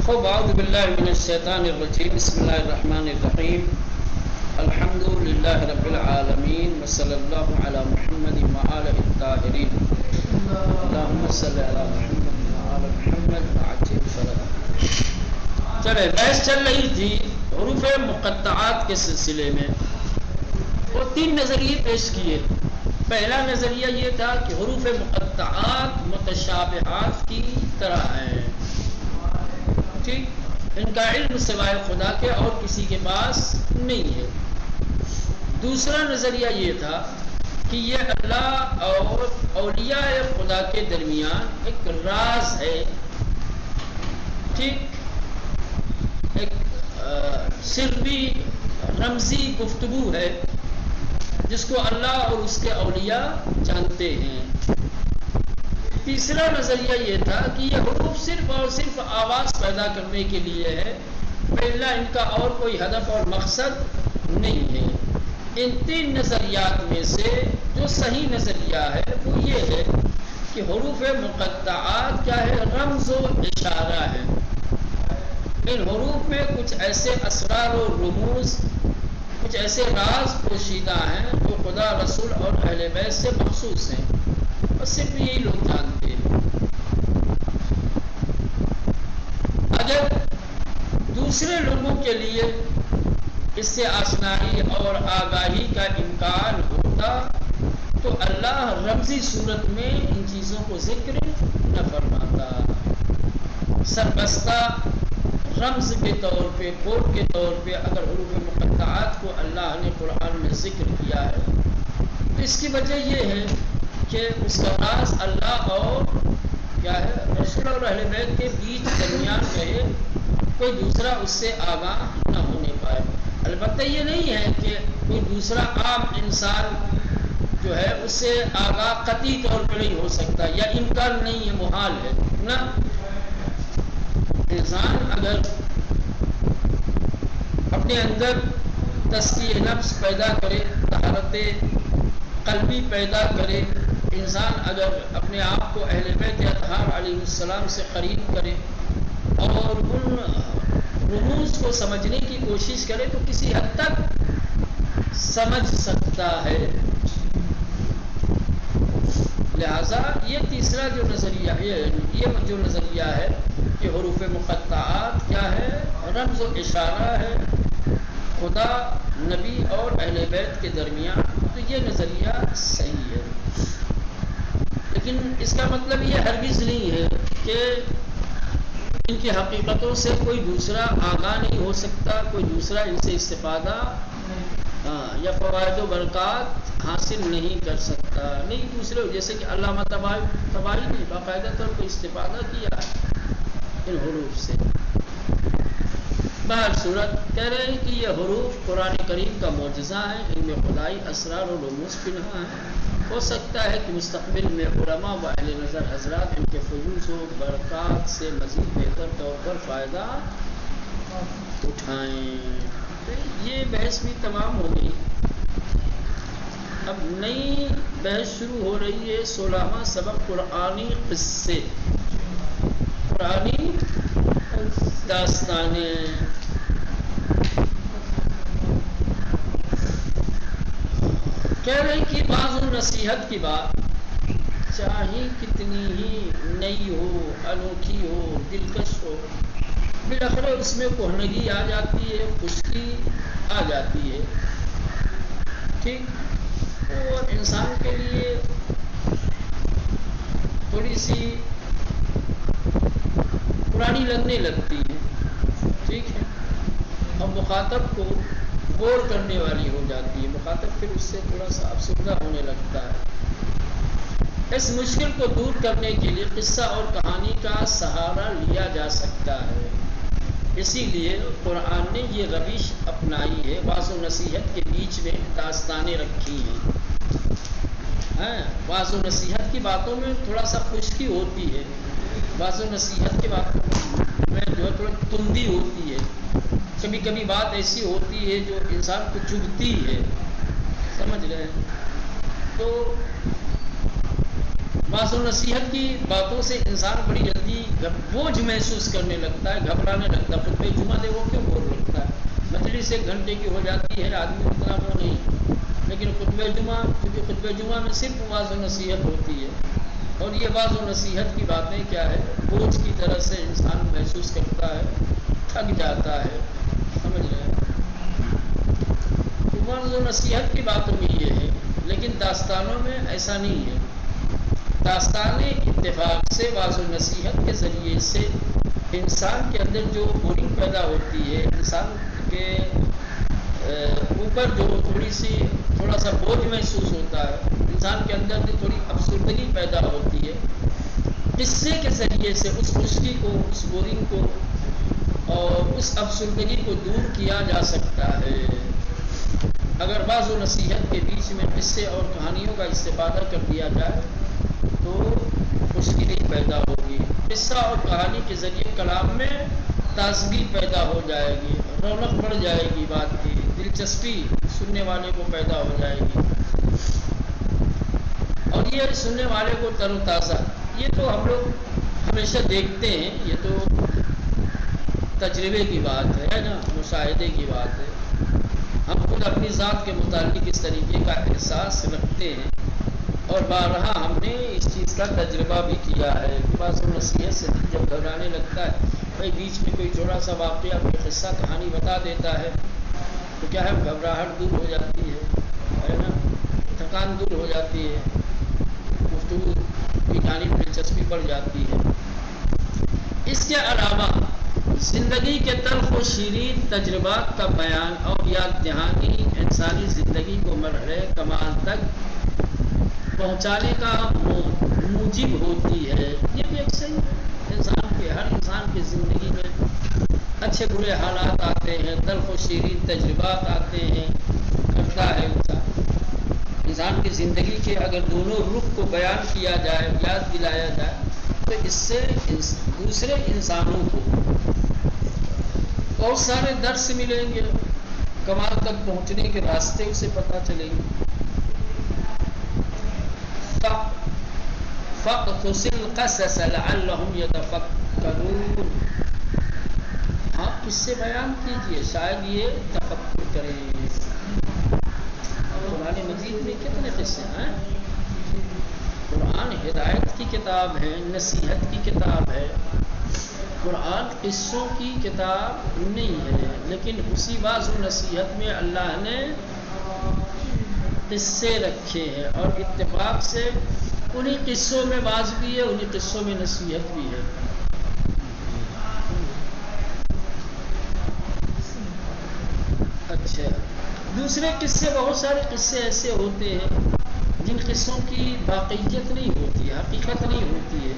خب اعوذ باللہ من الشیطان الرجیم بسم اللہ الرحمن الرحیم الحمد للہ رب العالمین وصلی اللہ علی محمد وآلہ الطاہرین اللہم صلی علی محمد وآلہ محمد وعجل فرجہ۔ چلے بحث چل رہی تھی حروف مقطعات کے سلسلے میں، وہ تین نظریے پیش کیے۔ پہلا نظریہ یہ تھا کہ حروف مقطعات متشابہات کی طرح ہیں، ٹھیک، ان کا علم سوائے خدا کے اور کسی کے پاس نہیں ہے۔ دوسرا نظریہ یہ تھا کہ یہ اللہ اور اولیاء خدا کے درمیان ایک راز ہے، ٹھیک، ایک سری رمزی گفتگو ہے جس کو اللہ اور اس کے اولیاء جانتے ہیں۔ تیسرا نظریہ یہ تھا کہ یہ حروف صرف اور صرف آواز پیدا کرنے کے لیے ہے، پہلا ان کا اور کوئی ہدف اور مقصد نہیں ہے۔ ان تین نظریات میں سے جو صحیح نظریہ ہے وہ یہ ہے کہ حروف مقطعات کیا ہے، رمز و اشارہ ہے۔ ان حروف میں کچھ ایسے اسرار و رموز، کچھ ایسے راز پوشیدہ ہیں جو خدا، رسول اور اہل بیت سے مخصوص ہیں اور صرف یہی لوگ جانتے ہیں۔ اگر دوسرے لوگوں کے لیے اس سے آشنائی اور آگاہی کا امکان ہوتا تو اللہ رمزی صورت میں ان چیزوں کو ذکر نہ فرماتا، سربستہ رمز کے طور پہ، کوڈ کے طور پہ اگر حروف مقطعات کو اللہ نے قرآن میں ذکر کیا ہے تو اس کی وجہ یہ ہے کہ اس کا راز اللہ اور کیا ہے، رسول اور اہل بیت کے بیچ درمیان رہے، کوئی دوسرا اس سے آگاہ نہ ہونے پائے۔ البتہ یہ نہیں ہے کہ کوئی دوسرا عام انسان جو ہے اس سے آگاہ قطعی طور پر نہیں ہو سکتا، یا امکان نہیں ہے، محال ہے نا۔ انسان اگر اپنے اندر تزکیہ نفس پیدا کرے، طہارت قلبی پیدا کرے، انسان اگر اپنے آپ کو اہل بیت اطہار علیہ السلام سے قریب کرے اور ان رموز کو سمجھنے کی کوشش کرے تو کسی حد تک سمجھ سکتا ہے۔ لہذا یہ تیسرا جو نظریہ ہے، یہ جو نظریہ ہے کہ حروف مقطعات کیا ہے، رمز و اشارہ ہے خدا، نبی اور اہل بیت کے درمیان، تو یہ نظریہ صحیح ہے۔ لیکن اس کا مطلب یہ ہرگز نہیں ہے کہ ان کی حقیقتوں سے کوئی دوسرا آگاہ نہیں ہو سکتا، کوئی دوسرا ان سے استفادہ یا فوائد و برکات حاصل نہیں کر سکتا، نہیں دوسرے، جیسے کہ علامہ طبائی نے باقاعدہ طور پر استفادہ کیا ان حروف سے۔ بہر صورت کہہ رہے ہیں کہ یہ حروف قرآن کریم کا معجزہ ہے، ان میں خدائی اسرار و رموز پنہاں ہیں۔ ہو سکتا ہے کہ مستقبل میں علماء و اہل نظر حضرات ان کے فیوز و برکات سے مزید بہتر طور پر فائدہ اٹھائیں۔ یہ بحث بھی تمام ہو گئی، اب نئی بحث شروع ہو رہی ہے۔ 16واں سبق قرآنی قصے، قرآنی داستانیں۔ کہہ رہے ہیں کہ بعض نصیحت کی بات چاہے کتنی ہی نئی ہو، انوکھی ہو، دلکش ہو، بالآخر اس میں کہنگی آ جاتی ہے، خشکی آ جاتی ہے، ٹھیک، اور انسان کے لیے تھوڑی سی پرانی لگنے لگتی ہے، ٹھیک ہے، اور مخاطب کو بور کرنے والی ہو جاتی ہے، مخاطب پھر اس سے تھوڑا سا افسردہ ہونے لگتا ہے۔ اس مشکل کو دور کرنے کے لیے قصہ اور کہانی کا سہارا لیا جا سکتا ہے، اسی لیے قرآن نے یہ روش اپنائی ہے، واعظ و نصیحت کے بیچ میں داستانیں رکھی ہیں۔ واعظ و نصیحت کی باتوں میں تھوڑا سا خشکی ہوتی ہے، واعظ و نصیحت کی باتوں میں جو تھوڑی تندی ہوتی ہے، کبھی کبھی بات ایسی ہوتی ہے جو انسان کو چبھتی ہے، سمجھ رہے ہیں؟ تو باز و نصیحت کی باتوں سے انسان بڑی جلدی بوجھ محسوس کرنے لگتا ہے، گھبرانے لگتا ہے. خطبہ جمعہ دے وہ کیوں بور لگتا ہے؟ مجلس 1 گھنٹے کی ہو جاتی ہے، آدمی اتنا وہ نہیں. لیکن خطبہ جمعہ، کیونکہ خطبہ جمعہ میں صرف باز و نصیحت ہوتی ہے، اور یہ باز و نصیحت کی باتیں کیا ہے، بوجھ کی طرح سے انسان محسوس کرتا ہے، تھک جاتا ہے. سمجھ رہے ہیں؟ باز و نصیحت کی باتوں میں یہ ہے، لیکن داستانوں میں ایسا نہیں ہے. داستانیں اتفاق سے باز و نصیحت کے ذریعے سے انسان کے اندر جو بورنگ پیدا ہوتی ہے، انسان کے اوپر جو تھوڑا سا بوجھ محسوس ہوتا ہے، انسان کے اندر جو تھوڑی افسردگی پیدا ہوتی ہے، قصے کے ذریعے سے اس خشکی کو، اس بورنگ کو اور اس افسردگی کو دور کیا جا سکتا ہے. اگر بعض و نصیحت کے بیچ میں قصے اور کہانیوں کا استفادہ کر دیا جائے تو خشکی نہیں پیدا ہوگی. قصہ اور کہانی کے ذریعے کلام میں تازگی پیدا ہو جائے گی، رونق بڑھ جائے گی، بات کی دلچسپی سننے والے کو پیدا ہو جائے گی، اور یہ سننے والے کو تر و تازہ. یہ تو ہم لوگ ہمیشہ دیکھتے ہیں، یہ تو تجربے کی بات ہے نا، مشاہدے کی بات ہے. ہم خود اپنی ذات کے متعلق اس طریقے کا احساس رکھتے ہیں، اور بارہا ہم نے اس چیز کا تجربہ بھی کیا ہے. باز و نصیحت سے جب گھبرانے لگتا ہے، بھائی بیچ میں کوئی چھوٹا سا واقعہ، کوئی قصہ کہانی بتا دیتا ہے تو کیا ہے، گھبراہٹ دور ہو جاتی ہے نا، تھکان دور ہو جاتی ہے، گفتگو کی جانب دلچسپی بڑھ جاتی ہے. اس کے علاوہ زندگی کے تلخ و شیرین تجربات کا بیان اور یاد دہانی انسانی زندگی کو مرحلے کمال تک پہنچانے کا موجب ہوتی ہے. یہ بھی ایک صحیح ہے. ہر انسان کی زندگی میں اچھے برے حالات آتے ہیں، تلخ و شیرین تجربات آتے ہیں، کرتا ہے انسان کی زندگی کے اگر دونوں رخ کو بیان کیا جائے، یاد دلایا جائے، تو اس سے دوسرے انسانوں کو بہت سارے درس ملیں گے، کمال تک پہنچنے کے راستے اسے پتہ چلیں گے. فَاقْصُصِ الْقَصَصَ لَعَلَّهُمْ يَتَفَكَّرُونَ. ہاں، اس سے بیان کیجئے، شاید یہ تفکر کریں. قرآن مجید میں کتنے قصے ہیں؟ قرآن ہدایت کی کتاب ہے، نصیحت کی کتاب ہے. قرآن قصوں کی کتاب نہیں ہے، لیکن اسی باز و نصیحت میں اللہ نے قصے رکھے ہیں، اور اتفاق سے انہی قصوں میں باز بھی ہے، انہی قصوں میں نصیحت بھی ہے. اچھا، دوسرے قصے، بہت سارے قصے ایسے ہوتے ہیں جن قصوں کی واقعیت نہیں ہوتی ہے، حقیقت نہیں ہوتی ہے،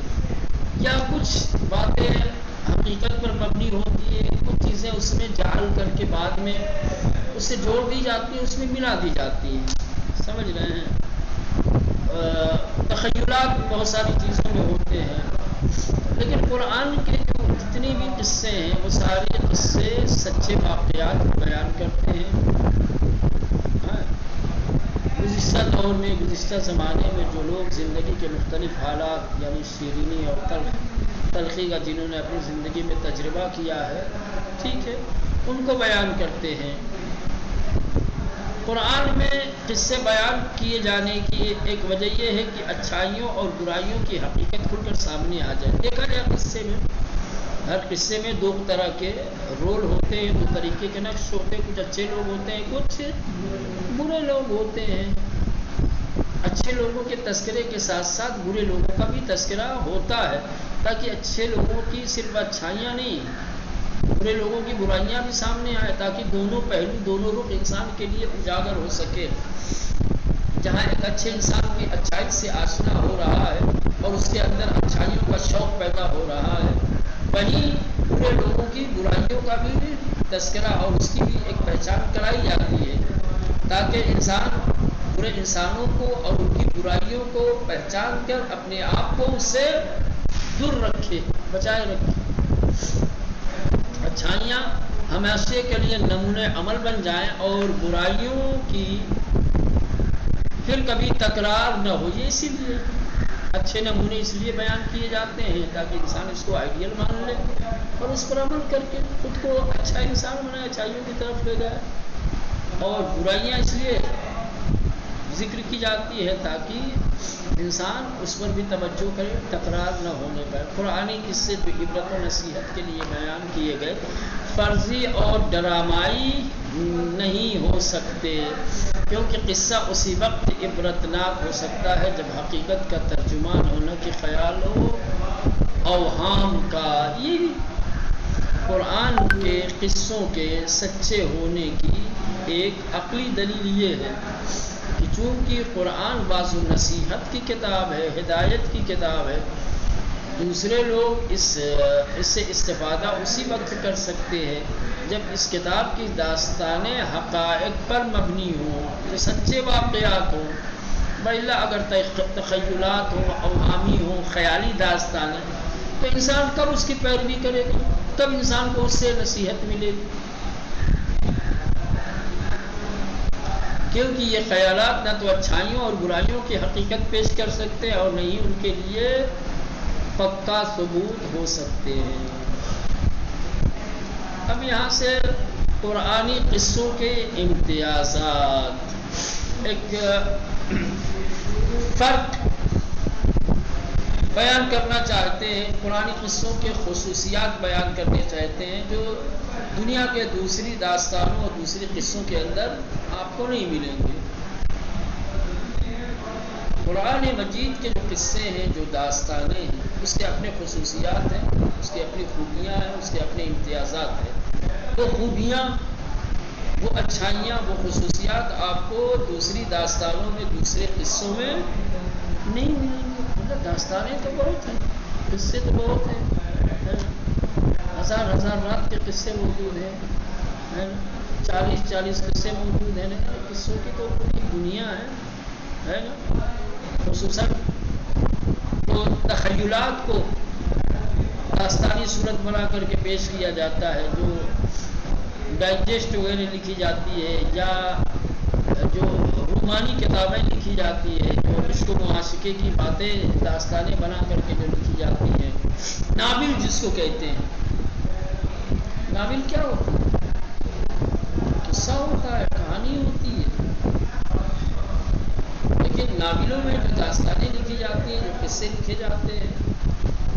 یا کچھ باتیں حقیقت پر مبنی ہوتی ہے، کچھ چیزیں اس میں جعل کر کے بعد میں اسے جوڑ دی جاتی ہیں، اس میں ملا دی جاتی ہیں. سمجھ رہے ہیں؟ تخیلات بہت ساری چیزوں میں ہوتے ہیں، لیکن قرآن کے جو جتنے بھی قصے ہیں وہ سارے قصے سچے واقعات بیان کرتے ہیں. گزشتہ دور میں، گزشتہ زمانے میں جو لوگ زندگی کے مختلف حالات، یعنی شیرینی اور تلخی کا جنہوں نے اپنی زندگی میں تجربہ کیا ہے، ٹھیک ہے، ان کو بیان کرتے ہیں. قرآن میں قصے بیان کیے جانے کی ایک وجہ یہ ہے کہ اچھائیوں اور برائیوں کی حقیقت کھل کر سامنے آ جائے. دیکھا جائے قصے میں، ہر قصے میں دو طرح کے رول ہوتے ہیں، دو طریقے کے نقش ہوتے ہیں. کچھ اچھے لوگ ہوتے ہیں، کچھ برے لوگ ہوتے ہیں. اچھے لوگوں کے تذکرے کے ساتھ ساتھ برے لوگوں کا بھی تذکرہ ہوتا ہے، تاکہ اچھے لوگوں کی صرف اچھائیاں نہیں، برے لوگوں کی برائیاں بھی سامنے آئے، تاکہ دونوں پہلو، دونوں رخ انسان کے لیے اجاگر ہو سکے. جہاں ایک اچھے انسان کی اچھائی سے آشنا ہو رہا ہے اور اس کے اندر اچھائیوں کا شوق پیدا ہو رہا ہے، وہیں برے لوگوں کی برائیوں کا بھی تذکرہ اور اس کی بھی ایک پہچان کرائی جاتی ہے، تاکہ انسان برے انسانوں کو اور ان کی برائیوں کو پہچان کر اپنے آپ کو اس سے دور رکھے، بچائے رکھے. اچھائیاں ہمیشہ کے لیے نمونے عمل بن جائیں اور برائیوں کی پھر کبھی تکرار نہ ہو. یہ اسی لیے اچھے نمونے اس لیے بیان کیے جاتے ہیں تاکہ انسان اس کو آئیڈیل مان لے اور اس پر عمل کر کے خود کو اچھا انسان بنائے، اچھائیوں کی طرف لے جائے. اور برائیاں اس لیے ذکر کی جاتی ہے تاکہ انسان اس پر بھی توجہ کرے، تکرار نہ ہونے پائے. قرآنی قصے جو عبرت و نصیحت کے لیے بیان کیے گئے فرضی اور ڈرامائی نہیں ہو سکتے، کیونکہ قصہ اسی وقت عبرتناک ہو سکتا ہے جب حقیقت کا ترجمان ہونا کہ خیال ہو اوہام کا. یہ قرآن کے قصوں کے سچے ہونے کی ایک عقلی دلیل یہ ہے کہ چونکہ قرآن بعض نصیحت کی کتاب ہے، ہدایت کی کتاب ہے، دوسرے لوگ اس سے استفادہ اسی وقت کر سکتے ہیں جب اس کتاب کی داستانیں حقائق پر مبنی ہوں، جو سچے واقعات ہوں. وإلا اگر تخیلات ہوں، اوہامی ہوں، خیالی داستانیں، تو انسان کب اس کی پیروی کرے گا، کب انسان کو اس سے نصیحت ملے گی؟ کیونکہ یہ خیالات نہ تو اچھائیوں اور برائیوں کی حقیقت پیش کر سکتے اور نہ ہی ان کے لیے پکا ثبوت ہو سکتے ہیں. اب یہاں سے قرآنی قصوں کے امتیازات، ایک فرق بیان کرنا چاہتے ہیں، قرآنی قصوں کے خصوصیات بیان کرنے چاہتے ہیں جو دنیا کے دوسری داستانوں اور دوسری قصوں کے اندر آپ کو نہیں ملیں گے. قرآن مجید کے جو قصے ہیں، جو داستانیں ہیں، اس کے اپنے خصوصیات ہیں، اس کی اپنی خوبیاں ہیں، اس کے اپنے امتیازات ہیں. وہ خوبیاں، وہ اچھائیاں، وہ خصوصیات آپ کو دوسری داستانوں میں، دوسرے قصوں میں نہیں ملیں گے. داستانیں تو بہت ہیں، قصے تو بہت ہیں، ہزار ہزار رات کے قصے موجود ہیں، 40 قصے موجود ہیں. قصوں کی تو پوری دنیا ہے نا. خصوصاً تو تخیلات کو داستانی صورت بنا کر کے پیش کیا جاتا ہے، جو ڈائجسٹ وغیرہ لکھی جاتی ہے یا جو رومانی کتابیں لکھی جاتی ہے، جو عشق و معاشقے کی باتیں داستانیں بنا کر کے جو لکھی جاتی ہیں. ناول جس کو کہتے ہیں، ناول کیا ہوتا ہے؟ قصہ ہوتا ہے، کہانی ہوتی ہے. لیکن ناولوں میں جو داستانیں لکھی جاتی ہیں، جو قصے لکھے جاتے ہیں،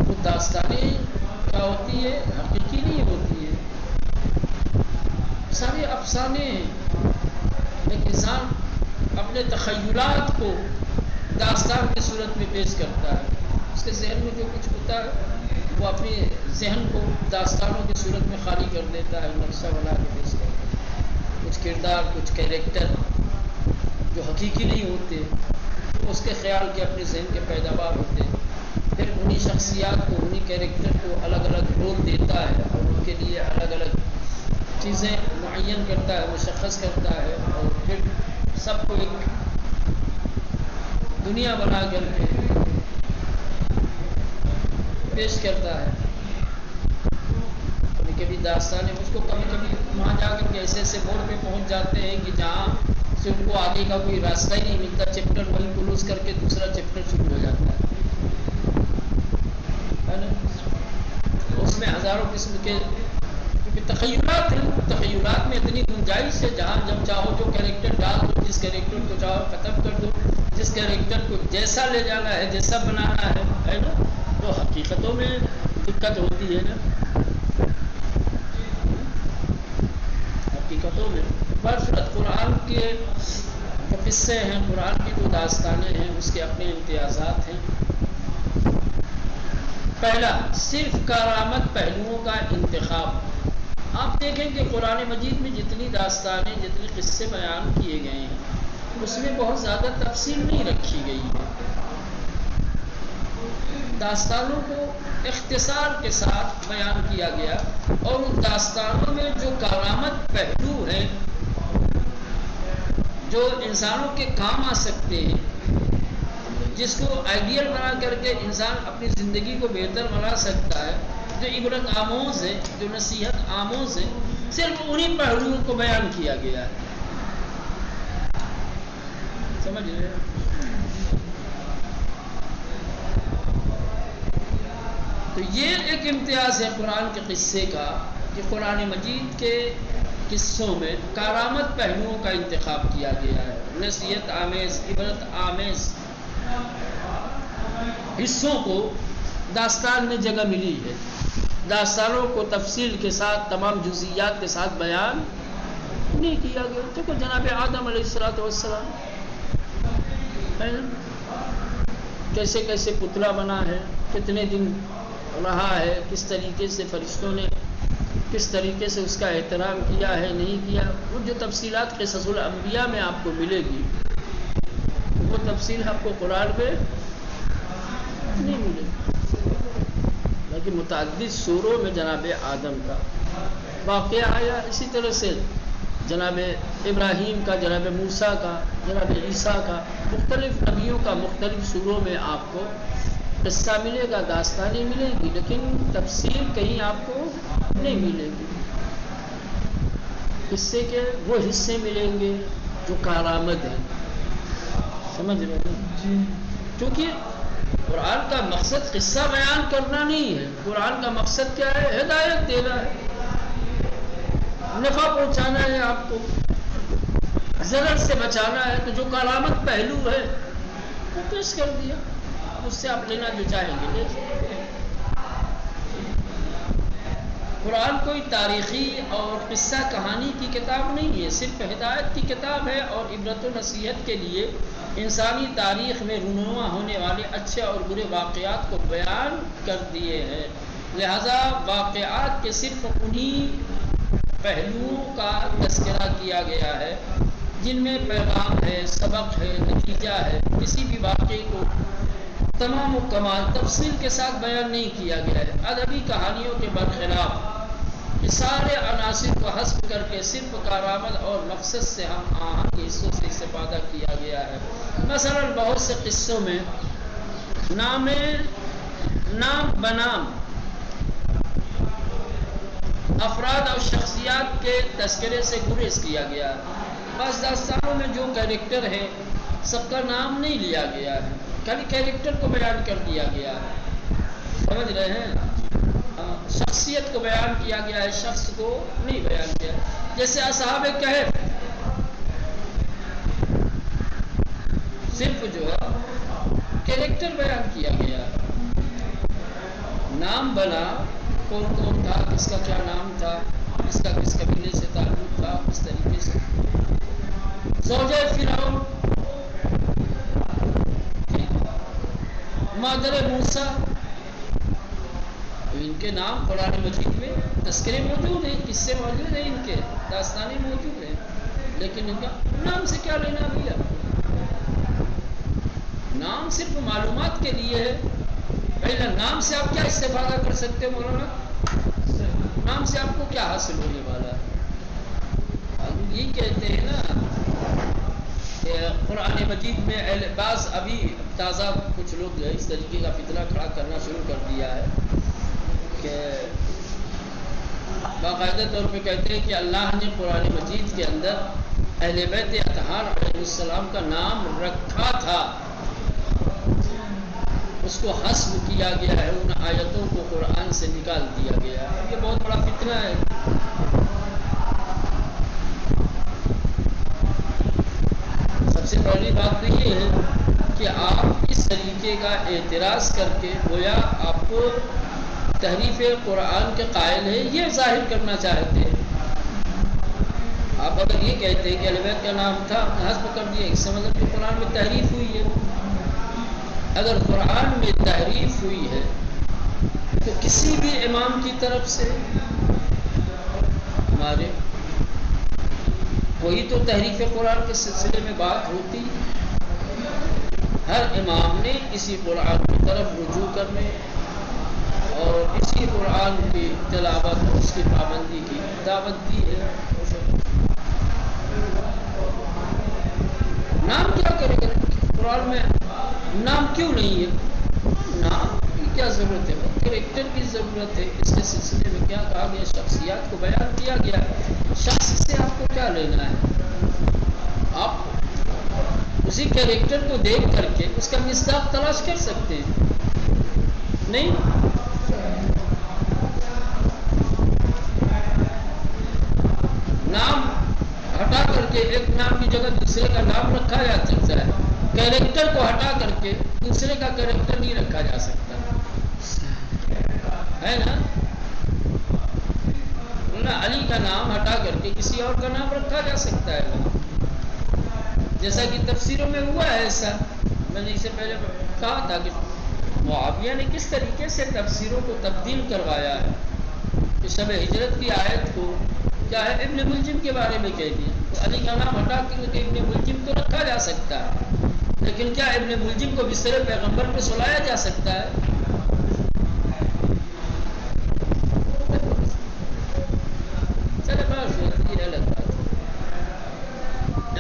وہ داستانیں کیا ہوتی ہے؟ حقیقی نہیں ہوتی ہے، سارے افسانے ہیں. ایک انسان اپنے تخیلات کو داستان کی صورت میں پیش کرتا ہے. اس کے ذہن میں جو کچھ ہوتا ہے وہ اپنے ذہن کو داستانوں کی صورت میں خالی کر دیتا ہے، نقشہ بنا کے پیش کرتا ہے. کچھ کردار، کچھ کیریکٹر جو حقیقی نہیں ہوتے، اس کے خیال کے اپنے ذہن کے پیداوار ہوتے ہیں. پھر انہی شخصیات کو، انہی کیریکٹر کو الگ الگ رول دیتا ہے اور ان کے لیے الگ الگ چیزیں معین کرتا ہے، مشخص کرتا ہے، اور پھر سب کو ایک دنیا بنا کر کے پیش کرتا ہے. کبھی کبھی داستانیں اس کو کبھی کبھی وہاں جا کر کے ایسے ایسے موڑ پہ پہنچ جاتے ہیں کہ جہاں سے ان کو آگے کا کوئی راستہ ہی نہیں ملتا. چیپٹر وہیں کلوز کر کے دوسرا چیپٹر شروع ہو جاتا ہے نا. اس میں ہزاروں قسم کے تخیلات ہیں. تخیلات میں اتنی گنجائش ہے، جہاں جب چاہو جو کیریکٹر ڈال دو، جس کیریکٹر کو چاہو ختم کر دو، جس کیریکٹر کو جیسا لے جانا ہے، جیسا بنانا ہے نا. تو حقیقتوں میں دقت ہوتی ہے نا، حقیقتوں میں. برصورت قرآن کے جو قصے ہیں، قرآن کی جو داستانیں ہیں، اس کے اپنے امتیازات ہیں. پہلا، صرف کارآمد پہلوؤں کا انتخاب. آپ دیکھیں کہ قرآن مجید میں جتنی داستانیں، جتنے قصے بیان کیے گئے ہیں، اس میں بہت زیادہ تفصیل نہیں رکھی گئی ہے. داستانوں کو اختصار کے ساتھ بیان کیا گیا، اور ان داستانوں میں جو کارآمد پہلو ہیں، جو انسانوں کے کام آ سکتے ہیں، جس کو آئیڈیل بنا کر کے انسان اپنی زندگی کو بہتر بنا سکتا ہے، جو عبرت آموز ہے، جو نصیحت آموز ہے، صرف انہی پہلوؤں کو بیان کیا گیا ہے. سمجھ رہے ہیں؟ تو یہ ایک امتیاز ہے قرآن کے قصے کا کہ قرآن مجید کے قصوں میں کارآمد پہلوؤں کا انتخاب کیا گیا ہے، نصیحت آمیز، عبرت آمیز حصوں کو داستان میں جگہ ملی ہے۔ داستانوں کو تفصیل کے ساتھ تمام جزئیات کے ساتھ بیان نہیں کیا گیا۔ دیکھو جناب آدم علیہ السلام کیسے کیسے پتلا بنا ہے، کتنے دن رہا ہے، کس طریقے سے فرشتوں نے کس طریقے سے اس کا احترام کیا ہے، نہیں کیا، وہ جو تفصیلات قصص الانبیاء میں آپ کو ملے گی وہ تفصیل آپ کو قرآن میں نہیں ملے گی، لیکن متعدد سوروں میں جناب آدم کا واقعہ آیا، اسی طرح سے جناب ابراہیم کا، جناب موسیٰ کا، جناب عیسیٰ کا، مختلف نبیوں کا مختلف سوروں میں آپ کو قصہ ملے گا، داستانیں ملے گی، لیکن تفصیل کہیں آپ کو نہیں ملے گی۔ قصے کے وہ حصے ملیں گے جو کارآمد ہیں، سمجھ رہے ہیں؟ کیونکہ قرآن کا مقصد قصہ بیان کرنا نہیں ہے، قرآن کا مقصد کیا ہے؟ ہدایت دینا ہے، نفع پہنچانا ہے، آپ کو ضرر سے بچانا ہے۔ تو جو کارآمد پہلو ہے وہ پیش کر دیا، اس سے آپ لینا جو چاہیں گے لے سکتے ہیں۔ قرآن کوئی تاریخی اور قصہ کہانی کی کتاب نہیں ہے، صرف ہدایت کی کتاب ہے اور عبرت و نصیحت کے لیے انسانی تاریخ میں رونما ہونے والے اچھے اور برے واقعات کو بیان کر دیے ہیں۔ لہذا واقعات کے صرف انہی پہلوؤں کا تذکرہ کیا گیا ہے جن میں پیغام ہے، سبق ہے، نتیجہ ہے۔ کسی بھی واقعے کو تمام و کمال تفصیل کے ساتھ بیان نہیں کیا گیا ہے۔ ادبی کہانیوں کے برخلاف یہ سارے عناصر کو حذف کر کے صرف کارآمد اور مقصد سے ہم آہنگ کے حصوں سے استفادہ کیا گیا ہے۔ مثلا بہت سے قصوں میں نام بنام افراد اور شخصیات کے تذکرے سے گریز کیا گیا ہے۔ بعض داستانوں میں جو کیریکٹر ہے سب کا نام نہیں لیا گیا ہے، خالی کیریکٹر کو بیان کر دیا گیا ہے، سمجھ رہے ہیں؟ شخصیت کو بیان کیا گیا ہے، شخص کو نہیں بیان کیا۔ جیسے اصحاب کہف، صرف جو ہے کیریکٹر بیان کیا گیا ہے، نام بنا کون کون تھا، کس کا کیا نام تھا، کس کا کس قبیلے سے تعلق تھا، کس طریقے سے۔ زوجہ فرعون، مادر موسیٰ، ان کے نام قرآن مجید میں تذکرے موجود ہیں، قصے موجود ہیں، ان کے داستانیں موجود ہیں، لیکن ان کا نام سے کیا لینا دیا؟ نام صرف معلومات کے لیے ہے۔ پہلے نام سے آپ کیا استفادہ کر سکتے ہیں مولانا؟ نام سے آپ کو کیا حاصل ہونے والا ہے؟ ہم یہ کہتے ہیں نا کہ قرآن مجید میں بعض ابھی تازہ کچھ لوگ اس طریقے کا فتنہ کھڑا کرنا شروع کر دیا ہے کہ باقاعدہ طور پہ کہتے ہیں کہ اللہ نے قرآن مجید کے اندر اہل بیت اطہار علیہ السلام کا نام رکھا تھا، اس کو حذف کیا گیا ہے، ان آیتوں کو قرآن سے نکال دیا گیا ہے۔ یہ بہت بڑا فتنہ ہے۔ سب سے پہلی بات تو یہ ہے کہ آپ اس طریقے کا اعتراض کر کے گویا آپ کو تحریف قرآن کے قائل ہے یہ ظاہر کرنا چاہتے ہیں۔ آپ اگر یہ کہتے ہیں کہ اہل بیت کا نام تھا حذف کر دیا، اس سے مطلب کہ قرآن میں تحریف ہوئی ہے۔ اگر قرآن میں تحریف ہوئی ہے تو کسی بھی امام کی طرف سے ہمارے کوئی تو تحریف قرآن کے سلسلے میں بات ہوتی، ہر امام نے اسی قرآن کی طرف رجوع کرنے اور اسی قرآن کی تلاوت اور اس کی پابندی کی دعوت دی ہے۔ نام کیا کرے گا؟ قرآن میں نام کیوں نہیں ہے؟ نام کی کیا ضرورت ہے؟ کریکٹر کی ضرورت ہے۔ اس کے سلسلے میں کیا کہا گیا؟ شخصیات کو بیان کیا گیا ہے۔ شخص سے آپ کو کیا لینا ہے؟ آپ اسی کریکٹر کو دیکھ کر کے اس کا مصداق تلاش کر سکتے ہیں، نہیں کہ ایک نام کی جگہ دوسرے کا نام رکھا جا سکتا ہے، کیریکٹر کو ہٹا کر کے دوسرے کا کیریکٹر نہیں رکھا جا سکتا ہے نا؟ علی کا نام ہٹا کر کے کسی اور کا نام رکھا جا سکتا ہے، جیسا کہ تفسیروں میں ہوا ہے ایسا. میں نے اسے پہلے کہا تھا کہ معاویہ نے کس طریقے سے تفسیروں کو تبدیل کروایا ہے کہ شب ہجرت کی آیت کو کیا ہے ابن ملجم کے بارے میں کہہ دیا، تو علی کا نام ہٹا کے ابن ملجم تو رکھا جا سکتا ہے، لیکن کیا ابن ملجم کو بستر پیغمبر پہ سلایا جا سکتا ہے؟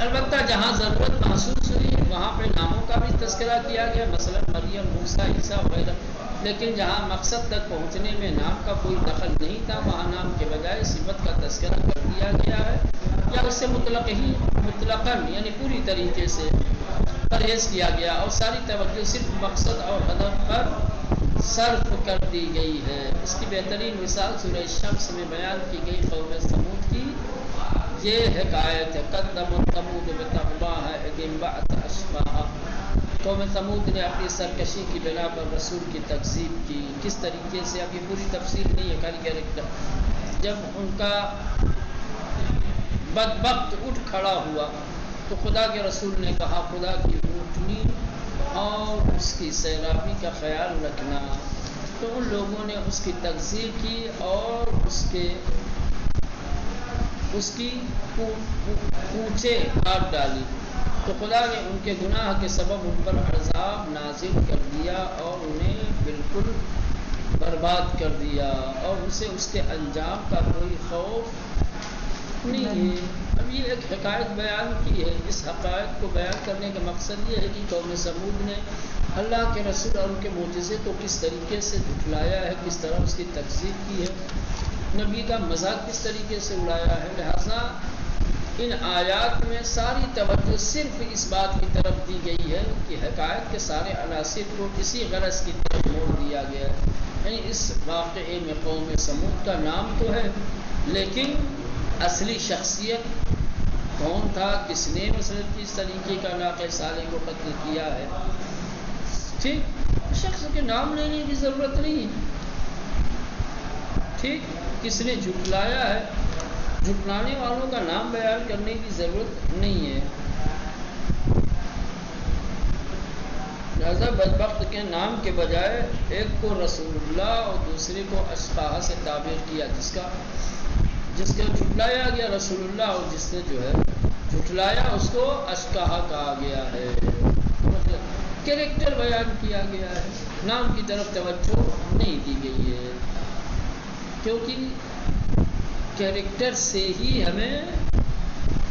البتہ جہاں ضرورت محسوس ہوئی وہاں پہ ناموں کا بھی تذکرہ کیا گیا، مثلا مریم، موسیٰ، عیسیٰ وغیرہ، لیکن جہاں مقصد تک پہنچنے میں نام کا کوئی دخل نہیں تھا وہاں نام کے بجائے صفت کا تذکرہ کر دیا گیا ہے، یا اس سے مطلقاً یعنی پوری طریقے سے پرہیز کیا گیا اور ساری توجہ صرف مقصد اور ہدف پر صرف کر دی گئی ہے. اس کی بہترین مثال سورہ شمس میں بیان کی گئی قوم ثمود کی یہ حکایت ہے. قدمت ثمود بتقواها اشقاها. قوم ثمود نے اپنی سرکشی کی بنا پر رسول کی تکذیب کی. کس طریقے سے؟ اب یہ پوری تفصیل نہیں ہے، خالی کیریکٹر. جب ان کا بدبخت اٹھ کھڑا ہوا تو خدا کے رسول نے کہا خدا کی اونٹنی اور اس کی سیرابی کا خیال رکھنا. تو ان لوگوں نے اس کی تکذیب کی اور اس کی پوچھیں کاٹ ڈالی، تو خدا نے ان کے گناہ کے سبب ان پر عذاب نازل کر دیا اور انہیں بالکل برباد کر دیا، اور اسے اس کے انجام کا کوئی خوف نہیں ہے. اب یہ ایک حکایت بیان کی ہے. اس حقائق کو بیان کرنے کا مقصد یہ ہے کہ قوم ثمود نے اللہ کے رسول اور ان کے معجزے کو کس طریقے سے جھٹلایا ہے، کس طرح اس کی تکذیب کی ہے، نبی کا مذاق کس طریقے سے اڑایا ہے. لہذا ان آیات میں ساری توجہ صرف اس بات کی طرف دی گئی ہے کہ حقائق کے سارے عناصر کو اسی غرض کی طرف موڑ دیا گیا ہے. یعنی اس واقعے میں قوم ثمود کا نام تو ہے، لیکن اصلی شخصیت کون تھا، کس نے مثلا کس طریقے کا ناقہ صالح کو قتل کیا ہے، ٹھیک، شخص کے نام لینے کی ضرورت نہیں ہے. ٹھیک، کس نے جھٹلایا ہے، جھٹلانے والوں کا نام بیان کرنے کی ضرورت نہیں ہے. لہذا بدبخت کے نام کے بجائے ایک کو رسول اللہ اور دوسرے کو اشقاہ سے تعبیر کیا، جس کو جھٹلایا گیا رسول اللہ اور جس نے جو ہے جھٹلایا اس کو اشقاہ کہا گیا ہے. مطلب کیریکٹر بیان کیا گیا ہے، نام کی طرف توجہ نہیں دی گئی ہے، کیونکہ کیریکٹر سے ہی ہمیں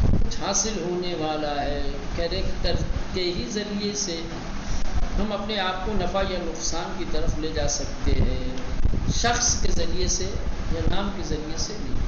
کچھ حاصل ہونے والا ہے. کیریکٹر کے ہی ذریعے سے ہم اپنے آپ کو نفع یا نقصان کی طرف لے جا سکتے ہیں، شخص کے ذریعے سے یا نام کے ذریعے سے نہیں.